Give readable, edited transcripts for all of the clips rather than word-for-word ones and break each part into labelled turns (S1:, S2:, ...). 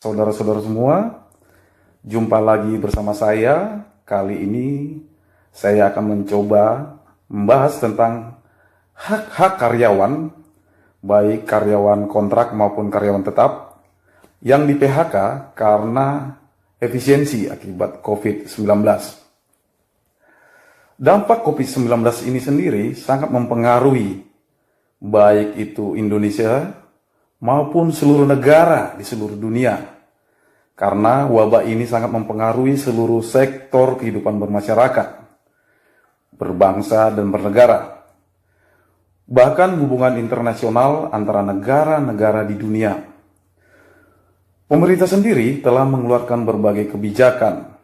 S1: Saudara-saudara semua, jumpa lagi bersama saya. Kali ini saya akan mencoba membahas tentang hak-hak karyawan, baik karyawan kontrak maupun karyawan tetap, yang di PHK karena efisiensi akibat COVID-19. Dampak COVID-19 ini sendiri sangat mempengaruhi baik itu Indonesia maupun seluruh negara di seluruh dunia. Karena wabah ini sangat mempengaruhi seluruh sektor kehidupan bermasyarakat, berbangsa dan bernegara. Bahkan hubungan internasional antara negara-negara di dunia. Pemerintah sendiri telah mengeluarkan berbagai kebijakan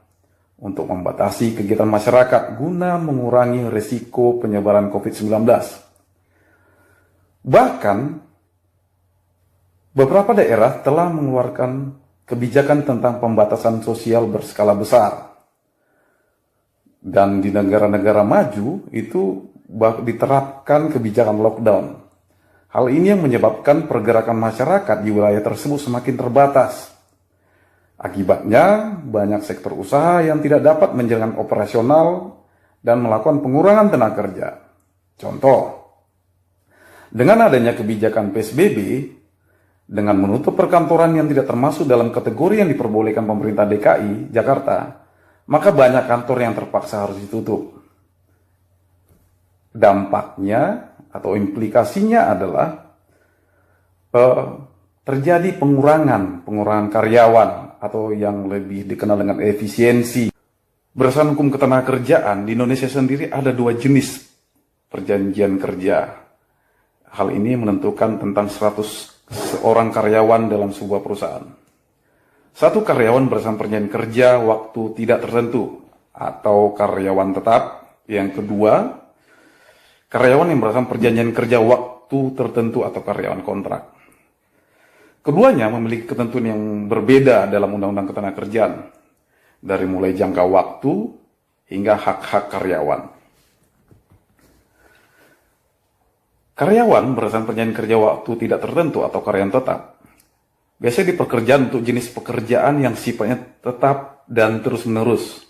S1: untuk membatasi kegiatan masyarakat guna mengurangi risiko penyebaran COVID-19. Bahkan beberapa daerah telah mengeluarkan kebijakan tentang pembatasan sosial berskala besar. Dan di negara-negara maju itu diterapkan kebijakan lockdown. Hal ini yang menyebabkan pergerakan masyarakat di wilayah tersebut semakin terbatas. Akibatnya, banyak sektor usaha yang tidak dapat menjalankan operasional dan melakukan pengurangan tenaga kerja. Contoh, dengan adanya kebijakan PSBB, dengan menutup perkantoran yang tidak termasuk dalam kategori yang diperbolehkan pemerintah DKI Jakarta, maka banyak kantor yang terpaksa harus ditutup. Dampaknya atau implikasinya adalah terjadi pengurangan karyawan atau yang lebih dikenal dengan efisiensi. Berdasarkan hukum ketenagakerjaan di Indonesia sendiri ada 2 jenis perjanjian kerja. Hal ini menentukan tentang 100 seorang karyawan dalam sebuah perusahaan. Satu, karyawan berdasarkan perjanjian kerja waktu tidak tertentu atau karyawan tetap. Yang kedua, karyawan yang berdasarkan perjanjian kerja waktu tertentu atau karyawan kontrak. Keduanya memiliki ketentuan yang berbeda dalam Undang-Undang Ketenagakerjaan, dari mulai jangka waktu hingga hak-hak karyawan. Karyawan berdasarkan perjanjian kerja waktu tidak tertentu atau karyawan tetap biasanya dipekerjakan untuk jenis pekerjaan yang sifatnya tetap dan terus-menerus.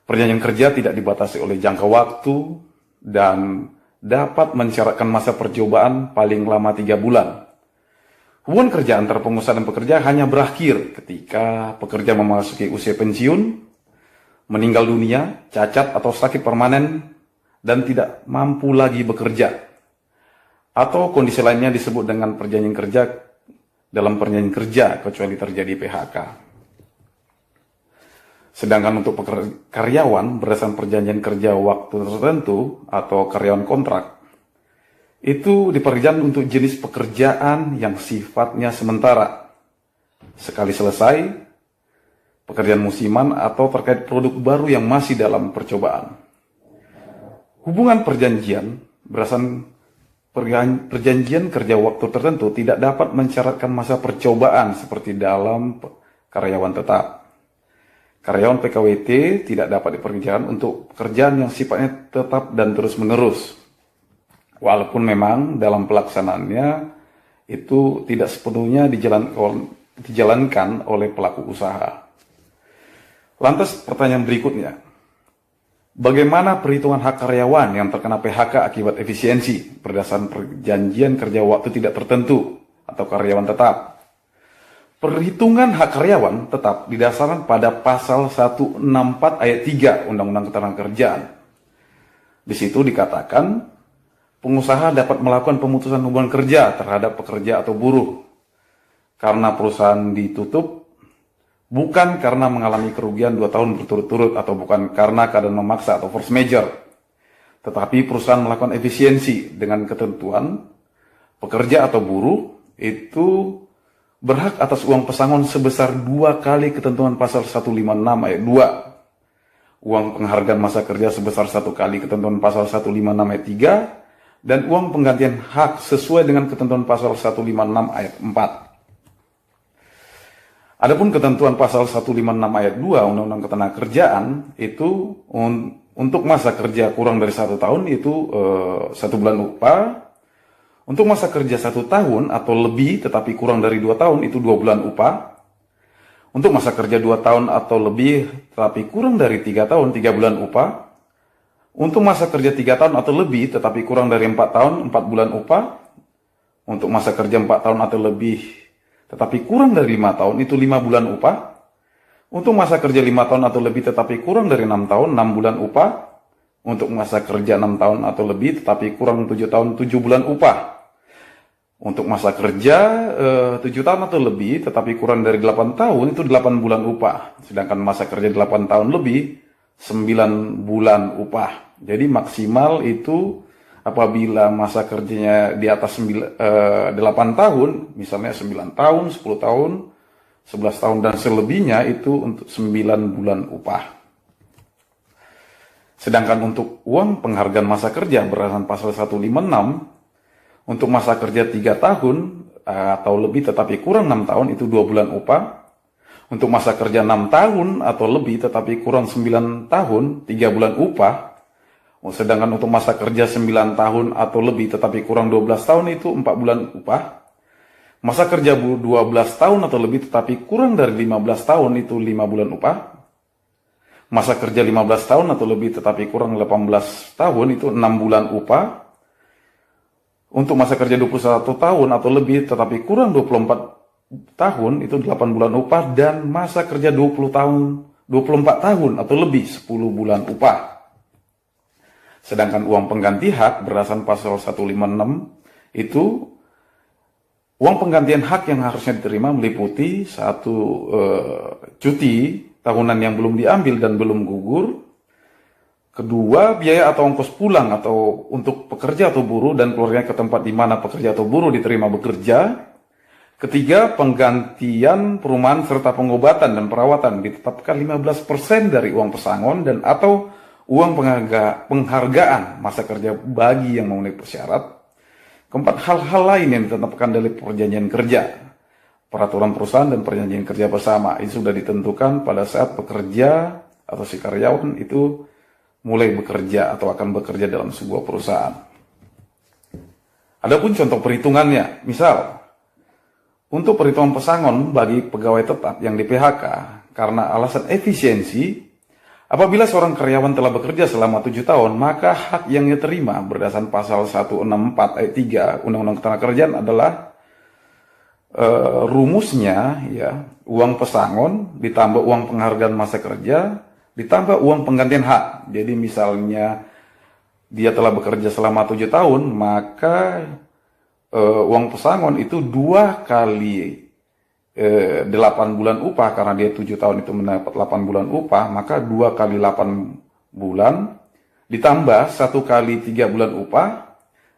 S1: Perjanjian kerja tidak dibatasi oleh jangka waktu dan dapat mensyaratkan masa percobaan paling lama 3 bulan. Hubungan kerja antara pengusaha dan pekerja hanya berakhir ketika pekerja memasuki usia pensiun, meninggal dunia, cacat atau sakit permanen, dan tidak mampu lagi bekerja. Atau kondisi lainnya disebut dengan perjanjian kerja dalam perjanjian kerja kecuali terjadi PHK. Sedangkan untuk karyawan berdasarkan perjanjian kerja waktu tertentu atau karyawan kontrak, itu diperjanjikan untuk jenis pekerjaan yang sifatnya sementara. Sekali selesai, pekerjaan musiman atau terkait produk baru yang masih dalam percobaan. Hubungan perjanjian berdasarkan perjanjian kerja waktu tertentu tidak dapat mensyaratkan masa percobaan seperti dalam karyawan tetap. Karyawan PKWT tidak dapat diperkerjakan untuk pekerjaan yang sifatnya tetap dan terus-menerus. Walaupun memang dalam pelaksanaannya itu tidak sepenuhnya dijalankan oleh pelaku usaha. Lantas pertanyaan berikutnya, bagaimana perhitungan hak karyawan yang terkena PHK akibat efisiensi berdasarkan perjanjian kerja waktu tidak tertentu atau karyawan tetap? Perhitungan hak karyawan tetap didasarkan pada pasal 164 ayat 3 Undang-Undang Ketenagakerjaan. Di situ dikatakan, pengusaha dapat melakukan pemutusan hubungan kerja terhadap pekerja atau buruh karena perusahaan ditutup, bukan karena mengalami kerugian 2 tahun berturut-turut atau bukan karena keadaan memaksa atau force majeure, tetapi perusahaan melakukan efisiensi dengan ketentuan pekerja atau buruh itu berhak atas uang pesangon sebesar 2 kali ketentuan pasal 156 ayat 2, uang penghargaan masa kerja sebesar 1 kali ketentuan pasal 156 ayat 3, dan uang penggantian hak sesuai dengan ketentuan pasal 156 ayat 4. Adapun ketentuan pasal 156 ayat 2 Undang-Undang Ketenagakerjaan itu untuk masa kerja kurang dari 1 tahun itu 1 bulan upah, Untuk masa kerja 1 tahun atau lebih tetapi kurang dari 2 tahun itu 2 bulan upah. Untuk masa kerja 2 tahun atau lebih tetapi kurang dari 3 tahun, 3 bulan upah. Untuk masa kerja 3 tahun atau lebih tetapi kurang dari 4 tahun, 4 bulan upah. Untuk masa kerja 4 tahun atau lebih tetapi kurang dari 5 tahun, itu 5 bulan upah. Untuk masa kerja 5 tahun atau lebih tetapi kurang dari 6 tahun, 6 bulan upah. Untuk masa kerja 6 tahun atau lebih tetapi kurang 7 tahun, 7 bulan upah. Untuk masa kerja 7 tahun atau lebih tetapi kurang dari 8 tahun, itu 8 bulan upah. Sedangkan masa kerja 8 tahun lebih 9 bulan upah. Jadi maksimal itu apabila masa kerjanya di atas 8 tahun, misalnya 9 tahun, 10 tahun, 11 tahun dan selebihnya, itu untuk 9 bulan upah. Sedangkan untuk uang penghargaan masa kerja berdasarkan pasal 156, untuk masa kerja 3 tahun atau lebih tetapi kurang 6 tahun, itu 2 bulan upah. Untuk masa kerja 6 tahun atau lebih tetapi kurang 9 tahun, 3 bulan upah. Sedangkan untuk masa kerja 9 tahun atau lebih tetapi kurang 12 tahun, itu 4 bulan upah. Masa kerja 12 tahun atau lebih tetapi kurang dari 15 tahun, itu 5 bulan upah. Masa kerja 15 tahun atau lebih tetapi kurang 18 tahun, itu 6 bulan upah. Untuk masa kerja 21 tahun atau lebih tetapi kurang 24 tahun, itu 8 bulan upah. Dan masa kerja 24 tahun atau lebih, 10 bulan upah. Sedangkan uang pengganti hak berdasarkan pasal 156, itu uang penggantian hak yang harusnya diterima meliputi 1 cuti tahunan yang belum diambil dan belum gugur. Kedua, biaya atau ongkos pulang atau untuk pekerja atau buruh dan keluarganya ke tempat di mana pekerja atau buruh diterima bekerja. Ketiga, penggantian perumahan serta pengobatan dan perawatan ditetapkan 15% dari uang pesangon dan atau uang penghargaan masa kerja bagi yang memenuhi persyarat. Keempat, hal-hal lain yang ditetapkan dari perjanjian kerja, peraturan perusahaan dan perjanjian kerja bersama. Itu sudah ditentukan pada saat pekerja atau si karyawan itu mulai bekerja atau akan bekerja dalam sebuah perusahaan. Adapun contoh perhitungannya, misal untuk perhitungan pesangon bagi pegawai tetap yang di PHK karena alasan efisiensi, apabila seorang karyawan telah bekerja selama 7 tahun, maka hak yang diterima berdasarkan pasal 164 ayat 3 Undang-Undang Ketenagakerjaan adalah rumusnya ya, uang pesangon ditambah uang penghargaan masa kerja ditambah uang penggantian hak. Jadi misalnya dia telah bekerja selama 7 tahun, maka uang pesangon itu 2 kali 8 bulan upah, karena dia 7 tahun itu mendapat 8 bulan upah, maka 2 kali 8 bulan ditambah 1 kali 3 bulan upah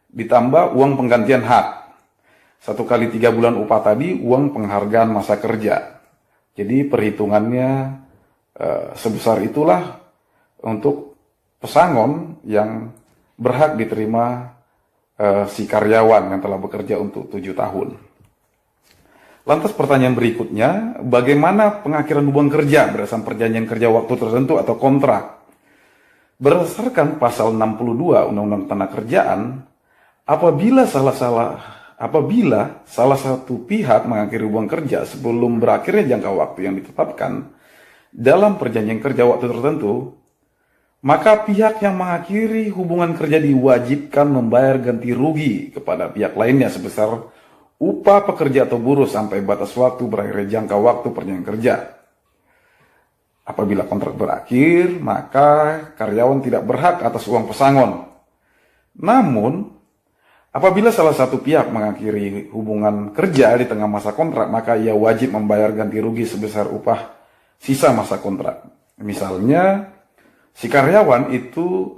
S1: ditambah uang penggantian hak. 1 kali 3 bulan upah tadi uang penghargaan masa kerja. Jadi perhitungannya sebesar itulah untuk pesangon yang berhak diterima si karyawan yang telah bekerja untuk 7 tahun. Lantas pertanyaan berikutnya, bagaimana pengakhiran hubungan kerja berdasarkan perjanjian kerja waktu tertentu atau kontrak? Berdasarkan pasal 62 Undang-Undang Ketenagakerjaan, apabila salah satu pihak mengakhiri hubungan kerja sebelum berakhirnya jangka waktu yang ditetapkan dalam perjanjian kerja waktu tertentu, maka pihak yang mengakhiri hubungan kerja diwajibkan membayar ganti rugi kepada pihak lainnya sebesar upah pekerja atau buruh sampai batas waktu berakhirnya jangka waktu perjanjian kerja. Apabila kontrak berakhir, maka karyawan tidak berhak atas uang pesangon. Namun, apabila salah satu pihak mengakhiri hubungan kerja di tengah masa kontrak, maka ia wajib membayar ganti rugi sebesar upah sisa masa kontrak. Misalnya, si karyawan itu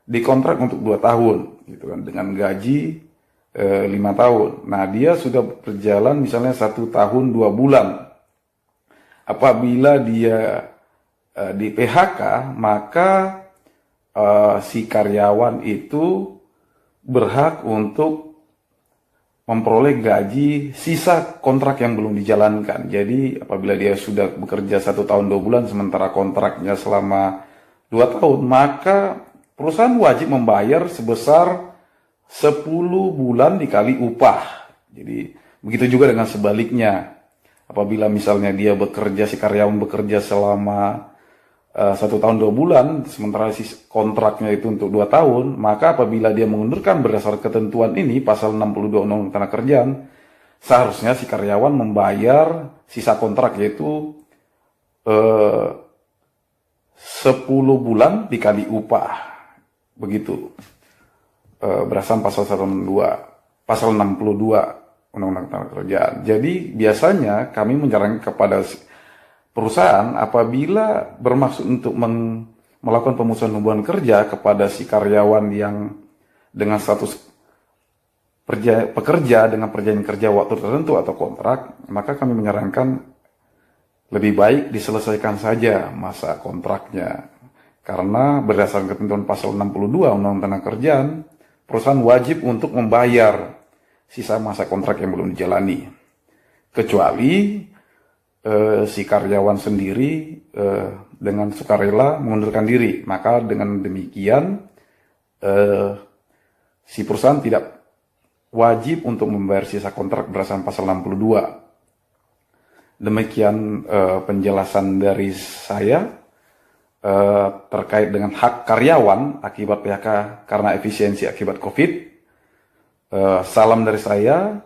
S1: dikontrak untuk 2 tahun, gitu kan, dengan gaji 5 tahun. Nah, dia sudah berjalan misalnya 1 tahun 2 bulan. Apabila dia di PHK, maka si karyawan itu berhak untuk memperoleh gaji sisa kontrak yang belum dijalankan. Jadi apabila dia sudah bekerja 1 tahun 2 bulan sementara kontraknya selama 2 tahun, maka perusahaan wajib membayar sebesar 10 bulan dikali upah. Jadi begitu juga dengan sebaliknya. Apabila misalnya si karyawan bekerja selama 1 tahun 2 bulan, sementara si kontraknya itu untuk 2 tahun, maka apabila dia mengundurkan berdasar ketentuan ini, pasal 62 Undang-Undang Tenaga Kerjaan, seharusnya si karyawan membayar sisa kontrak, yaitu 10 bulan dikali upah, begitu. Berdasarkan pasal 62 Undang-Undang Tenaga Kerjaan. Jadi biasanya kami menyarankan kepada perusahaan apabila bermaksud untuk melakukan pemutusan hubungan kerja kepada si karyawan yang dengan status pekerja dengan perjanjian kerja waktu tertentu atau kontrak, maka kami menyarankan lebih baik diselesaikan saja masa kontraknya. Karena berdasarkan ketentuan pasal 62 Undang-Undang Tenaga Kerjaan, perusahaan wajib untuk membayar sisa masa kontrak yang belum dijalani. Kecuali si karyawan sendiri dengan sukarela mengundurkan diri. Maka dengan demikian si perusahaan tidak wajib untuk membayar sisa kontrak berdasarkan pasal 62. Demikian penjelasan dari saya terkait dengan hak karyawan akibat PHK karena efisiensi akibat COVID. Salam dari saya.